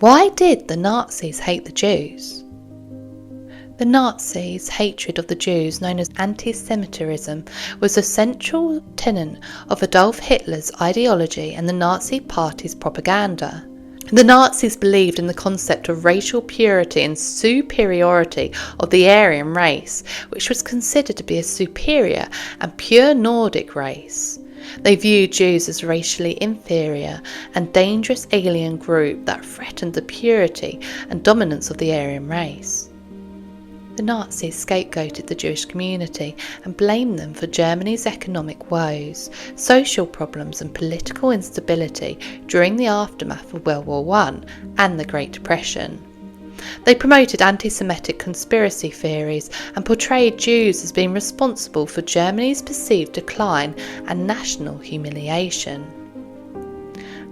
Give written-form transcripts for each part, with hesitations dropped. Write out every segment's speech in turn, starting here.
Why did the Nazis hate the Jews? The Nazis' hatred of the Jews, known as anti-Semitism, was a central tenet of Adolf Hitler's ideology and the Nazi Party's propaganda. The Nazis believed in the concept of racial purity and superiority of the Aryan race, which was considered to be a superior and pure Nordic race. They viewed Jews as racially inferior and dangerous alien group that threatened the purity and dominance of the Aryan race. The Nazis scapegoated the Jewish community and blamed them for Germany's economic woes, social problems and political instability during the aftermath of World War I and the Great Depression. They promoted anti-Semitic conspiracy theories and portrayed Jews as being responsible for Germany's perceived decline and national humiliation.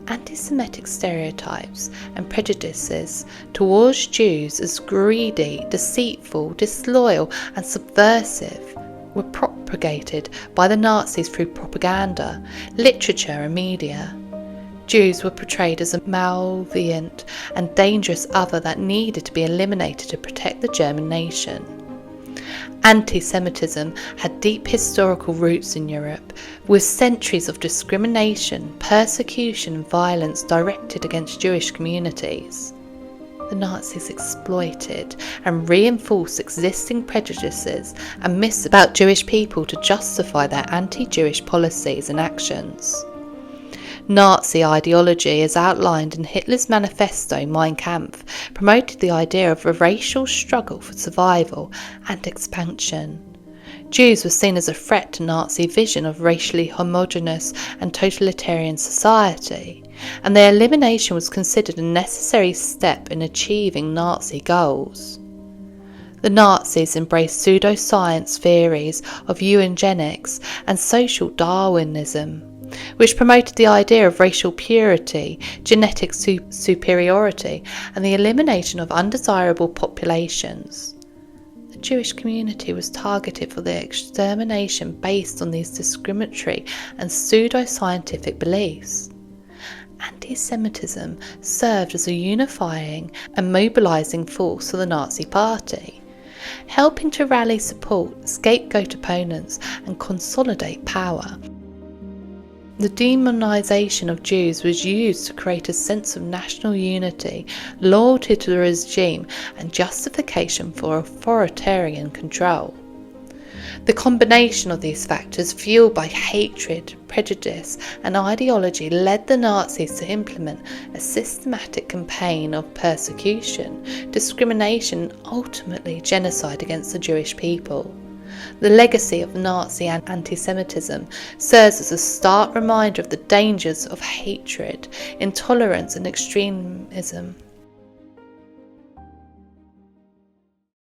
Anti-Semitic stereotypes and prejudices towards Jews as greedy, deceitful, disloyal and subversive were propagated by the Nazis through propaganda, literature and media. Jews were portrayed as a malevolent and dangerous other that needed to be eliminated to protect the German nation. Anti-Semitism had deep historical roots in Europe, with centuries of discrimination, persecution and violence directed against Jewish communities. The Nazis exploited and reinforced existing prejudices and myths about Jewish people to justify their anti-Jewish policies and actions. Nazi ideology, as outlined in Hitler's manifesto Mein Kampf, promoted the idea of a racial struggle for survival and expansion. Jews were seen as a threat to Nazi vision of racially homogeneous and totalitarian society, and their elimination was considered a necessary step in achieving Nazi goals. The Nazis embraced pseudoscience theories of eugenics and social Darwinism, which promoted the idea of racial purity, genetic superiority, and the elimination of undesirable populations. The Jewish community was targeted for their extermination based on these discriminatory and pseudo-scientific beliefs. Anti-Semitism served as a unifying and mobilizing force for the Nazi Party, helping to rally support, scapegoat opponents, and consolidate power. The demonization of Jews was used to create a sense of national unity, loyalty to the regime, and justification for authoritarian control. The combination of these factors, fueled by hatred, prejudice, and ideology, led the Nazis to implement a systematic campaign of persecution, discrimination, and ultimately genocide against the Jewish people. The legacy of Nazi and anti-Semitism serves as a stark reminder of the dangers of hatred, intolerance and extremism.